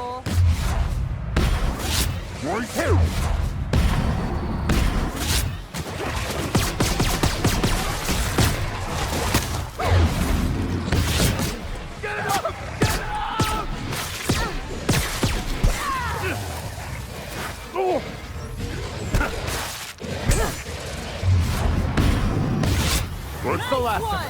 asshole. Right here! Get it up! Get it up! Oh! What's the last one?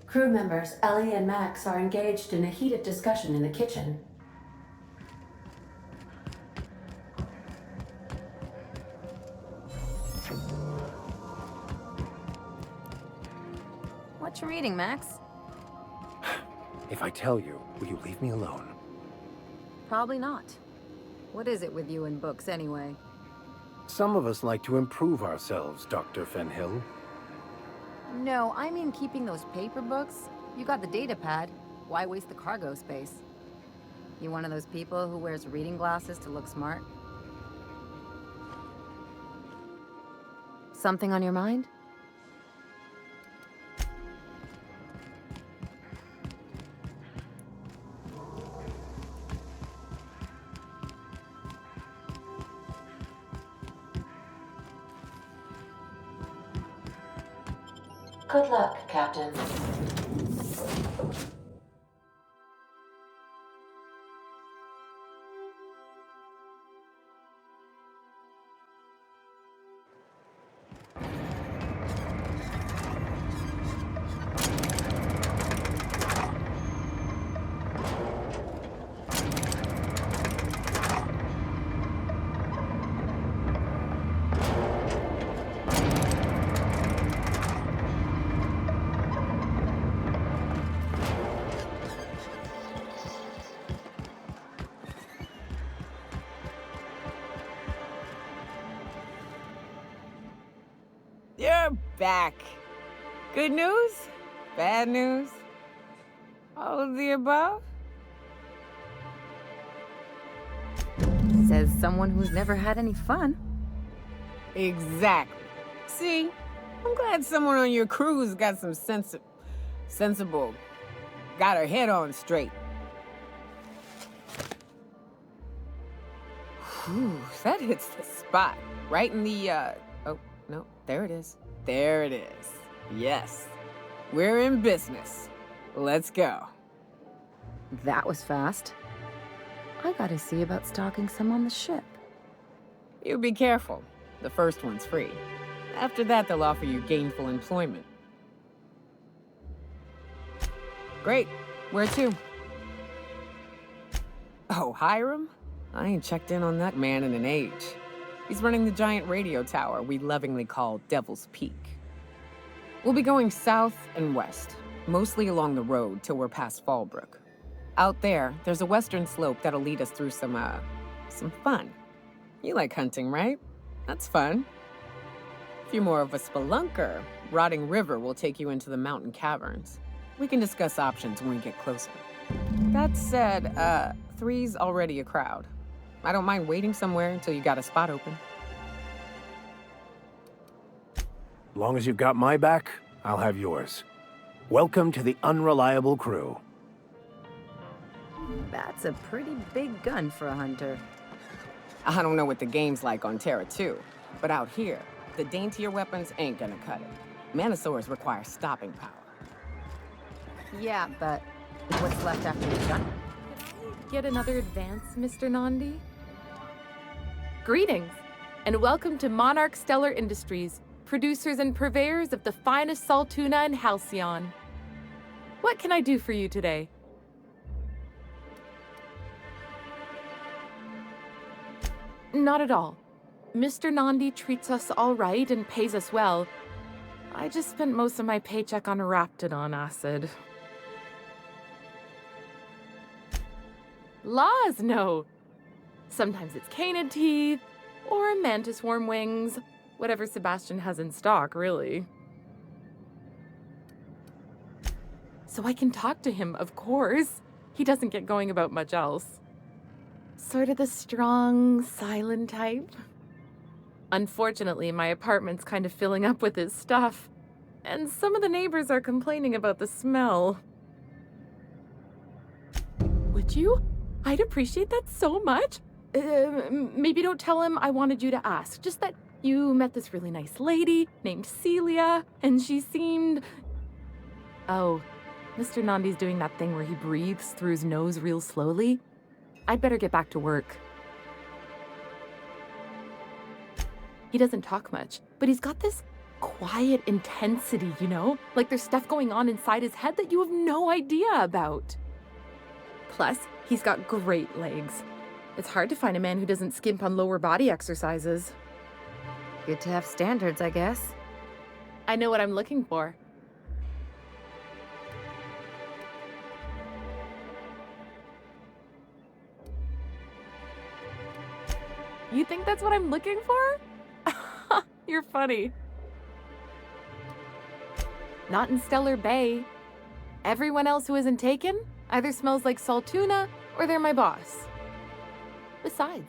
Crew members Ellie and Max are engaged in a heated discussion in the kitchen. What you reading, Max? If I tell you, will you leave me alone? Probably not. What is it with you and books, anyway? Some of us like to improve ourselves, Dr. Fenhill. No, I mean keeping those paper books. You got the data pad. Why waste the cargo space? You one of those people who wears reading glasses to look smart? Something on your mind? Good luck, Captain. You're back. Good news? Bad news? All of the above? Says someone who's never had any fun. Exactly. See, I'm glad someone on your crew's got some sensible, got her head on straight. Whew, that hits the spot. Right in the, oh, no, there it is. There it is. Yes. We're in business. Let's go. That was fast. I gotta see about stocking some on the ship. You be careful. The first one's free. After that, they'll offer you gainful employment. Great. Where to? Oh, Hiram? I ain't checked in on that man in an age. He's running the giant radio tower we lovingly call Devil's Peak. We'll be going south and west, mostly along the road till we're past Fallbrook. Out there, there's a western slope that'll lead us through some fun. You like hunting, right? That's fun. If you're more of a spelunker, Rotting River will take you into the mountain caverns. We can discuss options when we get closer. That said, 3's already a crowd. I don't mind waiting somewhere until you got a spot open. Long as you've got my back, I'll have yours. Welcome to the Unreliable Crew. That's a pretty big gun for a hunter. I don't know what the game's like on Terra 2, but out here, the daintier weapons ain't gonna cut it. Manosaurs require stopping power. Yeah, but what's left after the gun? Get another advance, Mr. Nandi? Greetings, and welcome to Monarch Stellar Industries, producers and purveyors of the finest salt tuna in Halcyon. What can I do for you today? Not at all. Mr. Nandi treats us all right and pays us well. I just spent most of my paycheck on Raptidon acid. Laws, no. Sometimes it's canid teeth, or a mantis worm wings. Whatever Sebastian has in stock, really. So I can talk to him, of course. He doesn't get going about much else. Sort of the strong, silent type. Unfortunately, my apartment's kind of filling up with his stuff, and some of the neighbors are complaining about the smell. Would you? I'd appreciate that so much. Maybe don't tell him I wanted you to ask. Just that you met this really nice lady named Celia, and she seemed... Oh, Mr. Nandi's doing that thing where he breathes through his nose real slowly. I'd better get back to work. He doesn't talk much, but he's got this quiet intensity, you know? Like there's stuff going on inside his head that you have no idea about. Plus, he's got great legs. It's hard to find a man who doesn't skimp on lower body exercises. Good to have standards, I guess. I know what I'm looking for. You think that's what I'm looking for? You're funny. Not in Stellar Bay. Everyone else who isn't taken either smells like Saltuna or they're my boss. Besides,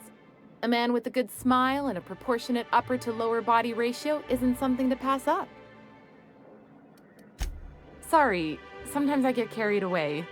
a man with a good smile and a proportionate upper to lower body ratio isn't something to pass up. Sorry, sometimes I get carried away.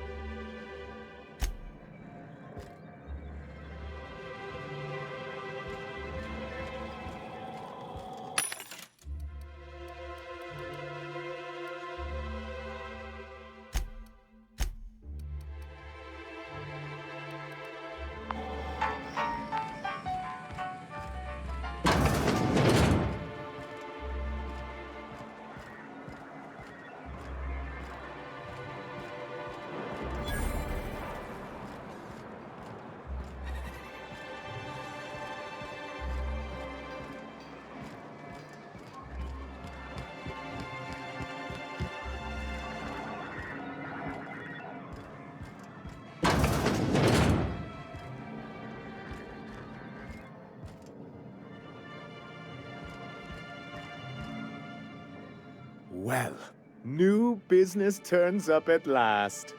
Well, new business turns up at last.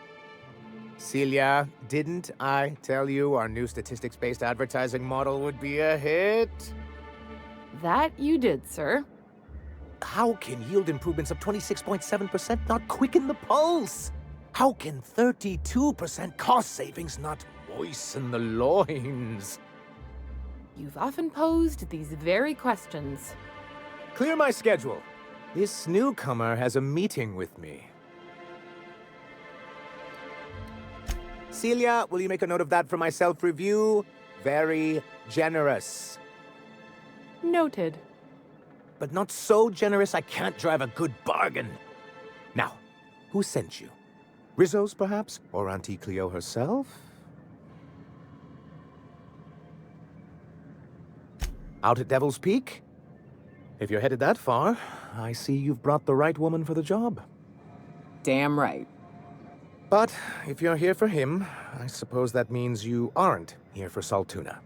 Celia, didn't I tell you our new statistics-based advertising model would be a hit? That you did, sir. How can yield improvements of 26.7% not quicken the pulse? How can 32% cost savings not moisten the loins? You've often posed these very questions. Clear my schedule. This newcomer has a meeting with me. Celia, will you make a note of that for my self-review? Very generous. Noted. But not so generous I can't drive a good bargain. Now, who sent you? Rizzo's, perhaps? Or Auntie Cleo herself? Out at Devil's Peak? If you're headed that far, I see you've brought the right woman for the job. Damn right. But if you're here for him, I suppose that means you aren't here for Saltuna.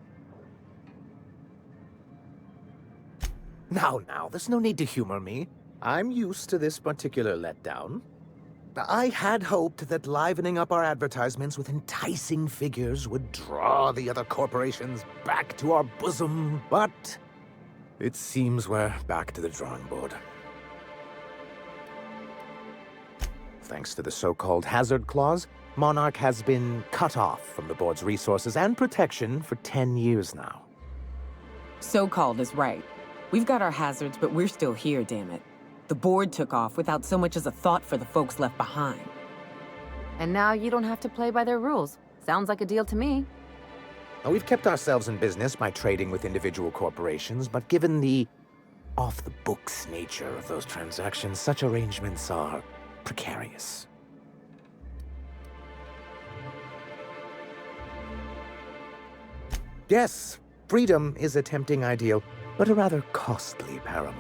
Now, there's no need to humor me. I'm used to this particular letdown. I had hoped that livening up our advertisements with enticing figures would draw the other corporations back to our bosom, but it seems we're back to the drawing board. Thanks to the so-called hazard clause, Monarch has been cut off from the board's resources and protection for 10 years now. So-called is right. We've got our hazards, but we're still here, damn it. The board took off without so much as a thought for the folks left behind. And now you don't have to play by their rules. Sounds like a deal to me. Now, we've kept ourselves in business by trading with individual corporations, but given the off-the-books nature of those transactions, such arrangements are precarious. Yes, freedom is a tempting ideal, but a rather costly paramour.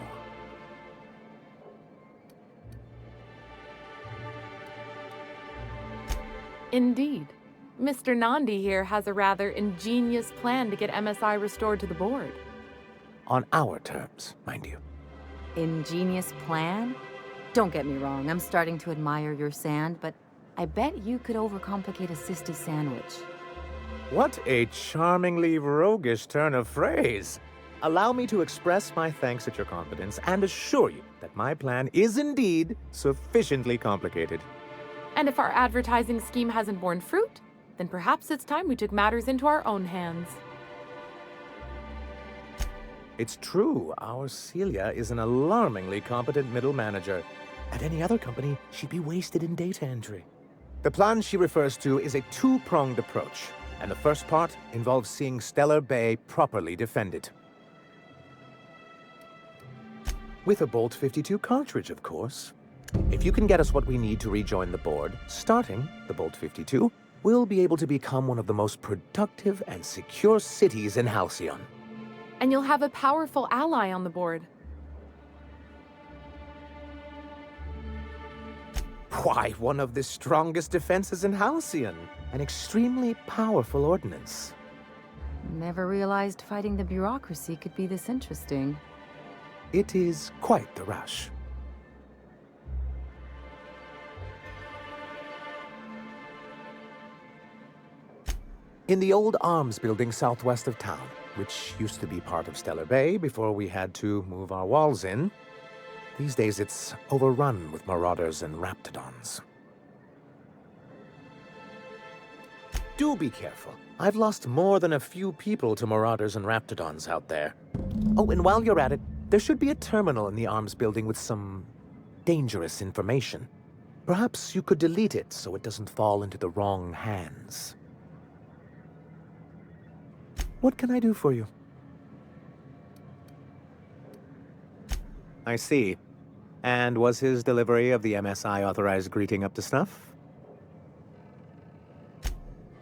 Indeed. Mr. Nandi here has a rather ingenious plan to get MSI restored to the board. On our terms, mind you. Ingenious plan? Don't get me wrong, I'm starting to admire your sand, but I bet you could overcomplicate a Sisti sandwich. What a charmingly roguish turn of phrase. Allow me to express my thanks at your confidence and assure you that my plan is indeed sufficiently complicated. And if our advertising scheme hasn't borne fruit, then perhaps it's time we took matters into our own hands. It's true, our Celia is an alarmingly competent middle manager. At any other company, she'd be wasted in data entry. The plan she refers to is a two-pronged approach, and the first part involves seeing Stellar Bay properly defended. With a Bolt 52 cartridge, of course. If you can get us what we need to rejoin the board, starting the Bolt 52, we'll be able to become one of the most productive and secure cities in Halcyon. And you'll have a powerful ally on the board. Why, one of the strongest defenses in Halcyon. An extremely powerful ordnance. Never realized fighting the bureaucracy could be this interesting. It is quite the rush. In the old arms building southwest of town, which used to be part of Stellar Bay before we had to move our walls in, these days it's overrun with marauders and raptidons. Do be careful. I've lost more than a few people to marauders and raptidons out there. Oh, and while you're at it, there should be a terminal in the arms building with some dangerous information. Perhaps you could delete it so it doesn't fall into the wrong hands. What can I do for you? I see. And was his delivery of the MSI authorized greeting up to snuff?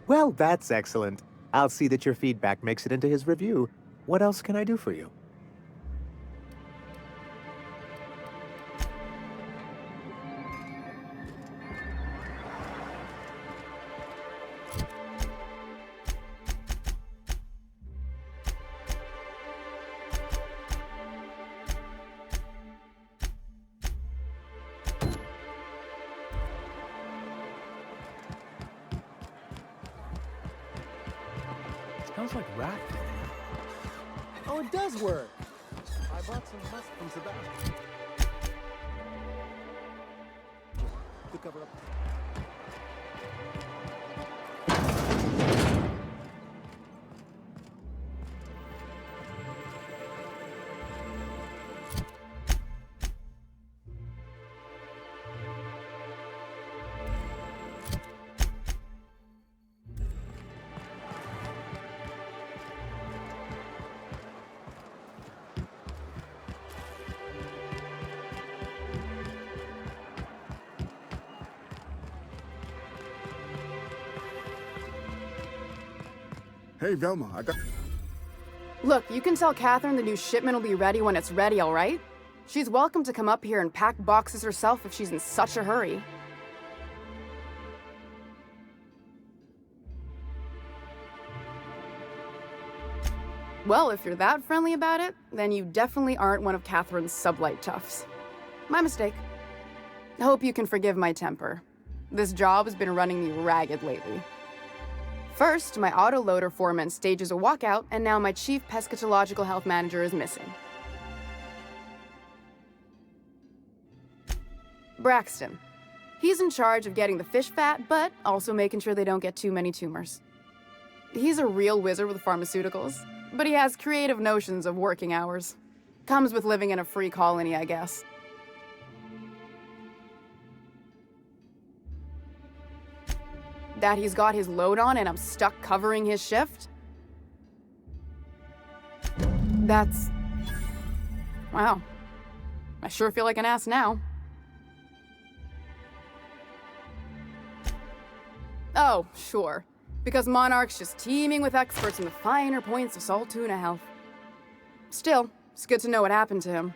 Well, that's excellent. I'll see that your feedback makes it into his review. What else can I do for you? Smells like rat. Oh, it does work. I bought some musk from Sebastian. To cover up. Hey, Velma, I got... Look, you can tell Catherine the new shipment will be ready when it's ready, all right? She's welcome to come up here and pack boxes herself if she's in such a hurry. Well, if you're that friendly about it, then you definitely aren't one of Catherine's sublight toughs. My mistake. I hope you can forgive my temper. This job has been running me ragged lately. First, my autoloader foreman stages a walkout, and now my chief pescatological health manager is missing. Braxton. He's in charge of getting the fish fat, but also making sure they don't get too many tumors. He's a real wizard with pharmaceuticals, but he has creative notions of working hours. Comes with living in a free colony, I guess. That he's got his load on and I'm stuck covering his shift? That's... wow. I sure feel like an ass now. Oh, sure. Because Monarch's just teeming with experts in the finer points of salt tuna health. Still, it's good to know what happened to him.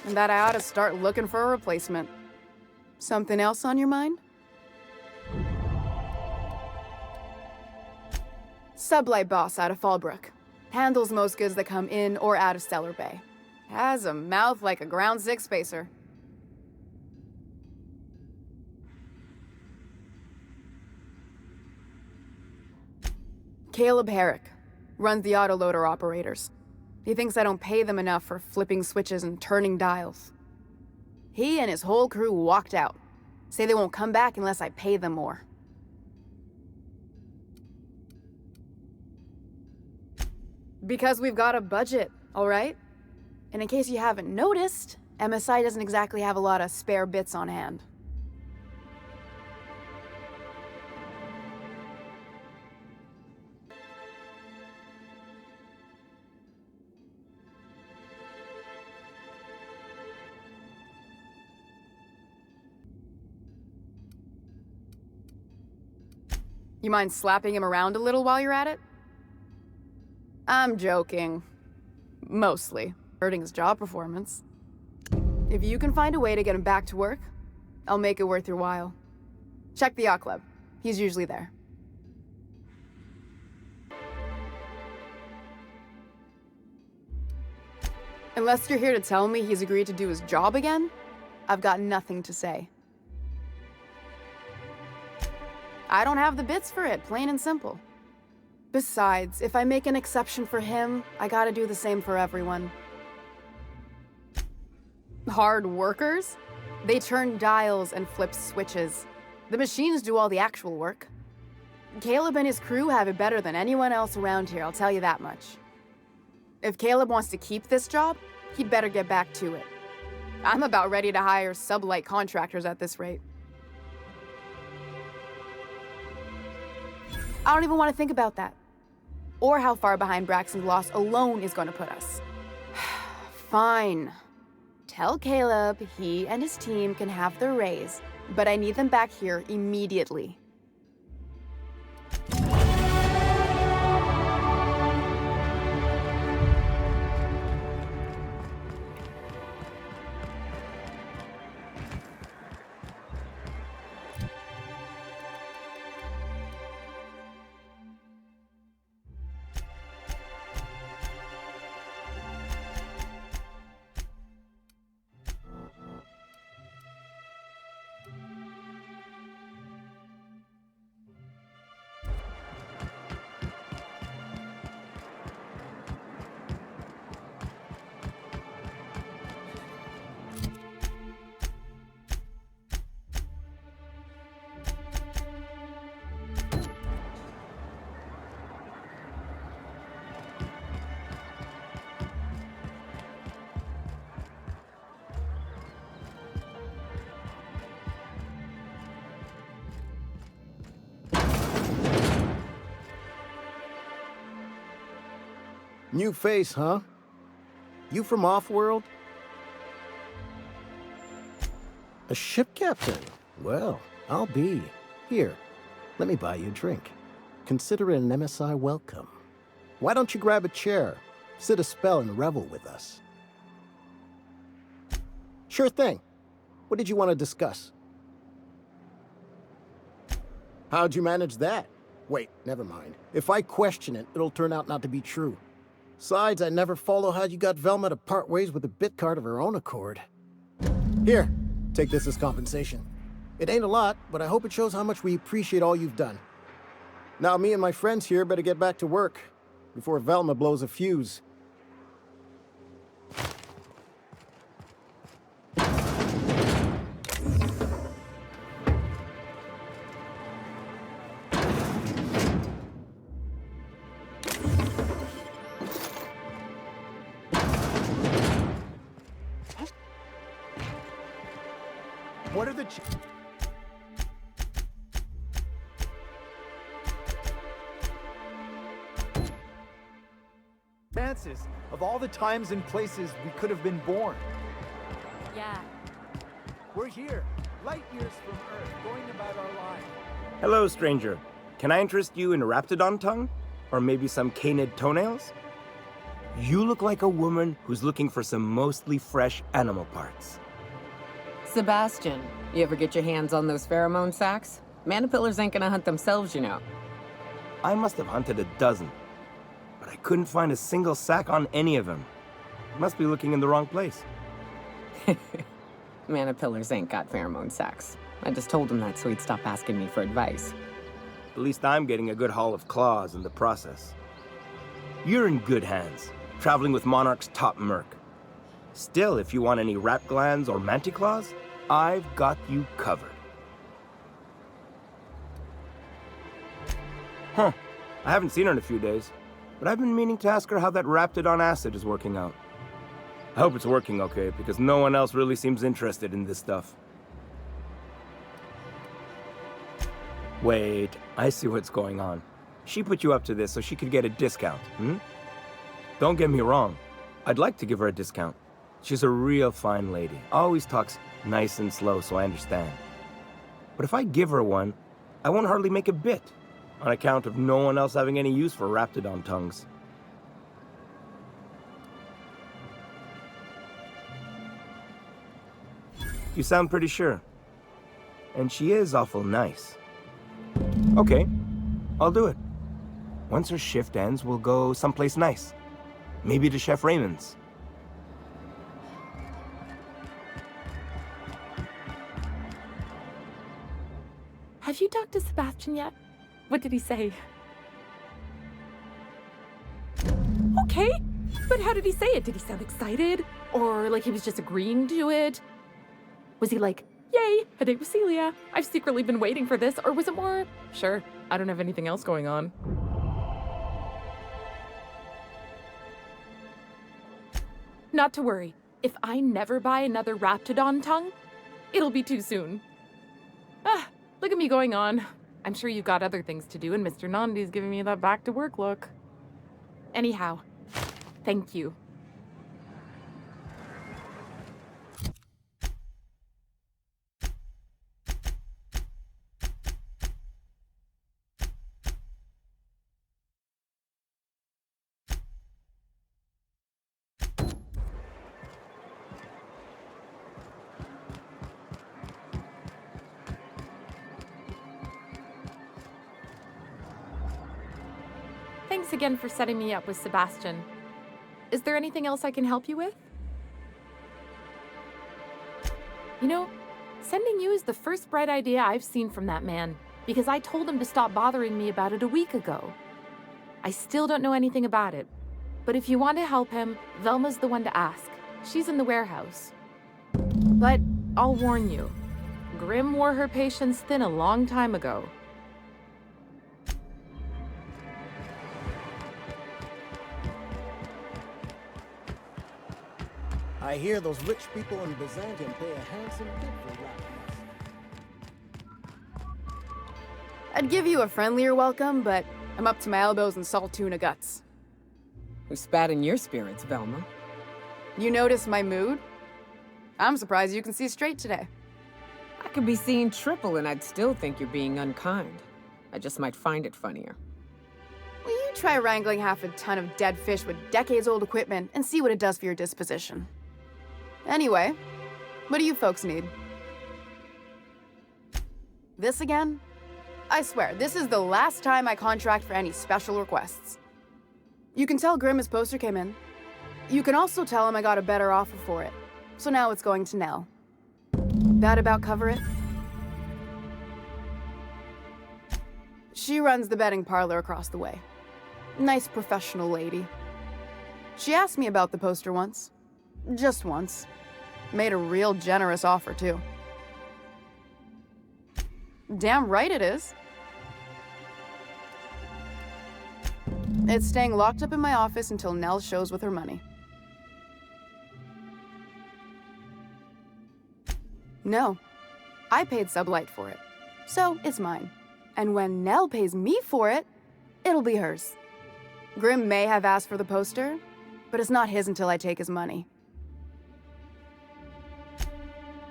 And that I ought to start looking for a replacement. Something else on your mind? Sublight boss out of Fallbrook. Handles most goods that come in or out of Stellar Bay. Has a mouth like a Ground 6 spacer. Caleb Herrick runs the autoloader operators. He thinks I don't pay them enough for flipping switches and turning dials. He and his whole crew walked out. Say they won't come back unless I pay them more. Because we've got a budget, all right? And in case you haven't noticed, MSI doesn't exactly have a lot of spare bits on hand. You mind slapping him around a little while you're at it? I'm joking. Mostly. Hurting his job performance. If you can find a way to get him back to work, I'll make it worth your while. Check the yacht club. He's usually there. Unless you're here to tell me he's agreed to do his job again, I've got nothing to say. I don't have the bits for it, plain and simple. Besides, if I make an exception for him, I gotta do the same for everyone. Hard workers? They turn dials and flip switches. The machines do all the actual work. Caleb and his crew have it better than anyone else around here, I'll tell you that much. If Caleb wants to keep this job, he'd better get back to it. I'm about ready to hire sublight contractors at this rate. I don't even want to think about that. Or how far behind Braxton's loss alone is going to put us. Fine. Tell Caleb he and his team can have their raise, but I need them back here immediately. New face, huh? You from Offworld? A ship captain? Well, I'll be. Here, let me buy you a drink. Consider it an MSI welcome. Why don't you grab a chair, sit a spell and revel with us? Sure thing. What did you want to discuss? How'd you manage that? Wait, never mind. If I question it, it'll turn out not to be true. Besides, I never follow how you got Velma to part ways with a bit card of her own accord. Here, take this as compensation. It ain't a lot, but I hope it shows how much we appreciate all you've done. Now me and my friends here better get back to work before Velma blows a fuse. What are the chances of all the times and places we could have been born? Yeah. We're here, light years from Earth, going about our lives. Hello, stranger. Can I interest you in Raptidon tongue? Or maybe some canid toenails? You look like a woman who's looking for some mostly fresh animal parts. Sebastian, you ever get your hands on those pheromone sacs? Manipillars ain't gonna hunt themselves, you know. I must have hunted a dozen, but I couldn't find a single sack on any of them. Must be looking in the wrong place. Manipillars ain't got pheromone sacks. I just told him that so he'd stop asking me for advice. At least I'm getting a good haul of claws in the process. You're in good hands, traveling with Monarch's top merc. Still, if you want any rat glands or manticlaws, I've got you covered. Huh. I haven't seen her in a few days, but I've been meaning to ask her how that Raptidon acid is working out. I hope it's working okay, because no one else really seems interested in this stuff. Wait, I see what's going on. She put you up to this so she could get a discount, hmm? Don't get me wrong. I'd like to give her a discount. She's a real fine lady. Always talks nice and slow, so I understand. But if I give her one, I won't hardly make a bit, on account of no one else having any use for Raptidon tongues. You sound pretty sure. And she is awful nice. Okay, I'll do it. Once her shift ends, we'll go someplace nice. Maybe to Chef Raymond's. Have you talked to Sebastian yet? What did he say? Okay, but how did he say it? Did he sound excited? Or like he was just agreeing to it? Was he like, yay, a date with Celia. I've secretly been waiting for this. Or was it more, sure, I don't have anything else going on. Not to worry. If I never buy another Raptidon tongue, it'll be too soon. Ah, look at me going on. I'm sure you've got other things to do, and Mr. Nandi's giving me that back-to-work look. Anyhow, thank you. Thanks again for setting me up with Sebastian. Is there anything else I can help you with? You know, sending you is the first bright idea I've seen from that man, because I told him to stop bothering me about it a week ago. I still don't know anything about it, but if you want to help him, Velma's the one to ask. She's in the warehouse. But I'll warn you, Grim wore her patience thin a long time ago. I hear those rich people in Byzantium pay a handsome bid for Raptidons. I'd give you a friendlier welcome, but I'm up to my elbows in salt tuna guts. Who spat in your spirits, Velma? You notice my mood? I'm surprised you can see straight today. I could be seeing triple and I'd still think you're being unkind. I just might find it funnier. Will you try wrangling half a ton of dead fish with decades-old equipment and see what it does for your disposition? Anyway, what do you folks need? This again? I swear, this is the last time I contract for any special requests. You can tell Grim his poster came in. You can also tell him I got a better offer for it. So now it's going to Nell. That about cover it? She runs the betting parlor across the way. Nice professional lady. She asked me about the poster once. Just once. Made a real generous offer, too. Damn right it is. It's staying locked up in my office until Nell shows with her money. No. I paid Sublight for it. So it's mine. And when Nell pays me for it, it'll be hers. Grim may have asked for the poster, but it's not his until I take his money.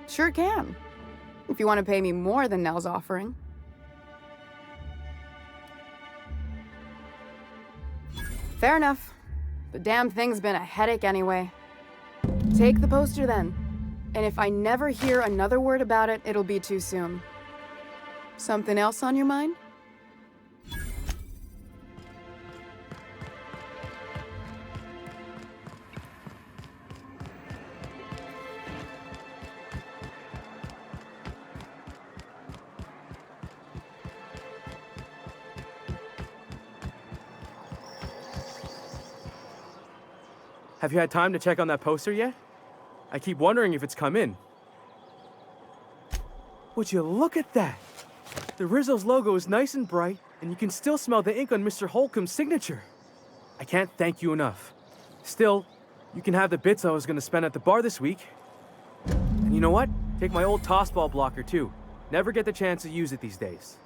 Sure can. If you want to pay me more than Nell's offering. Fair enough. The damn thing's been a headache anyway. Take the poster then. And if I never hear another word about it, it'll be too soon. Something else on your mind? Have you had time to check on that poster yet? I keep wondering if it's come in. Would you look at that? The Rizzo's logo is nice and bright, and you can still smell the ink on Mr. Holcomb's signature. I can't thank you enough. Still, you can have the bits I was gonna spend at the bar this week. And you know what? Take my old tossball blocker too. Never get the chance to use it these days.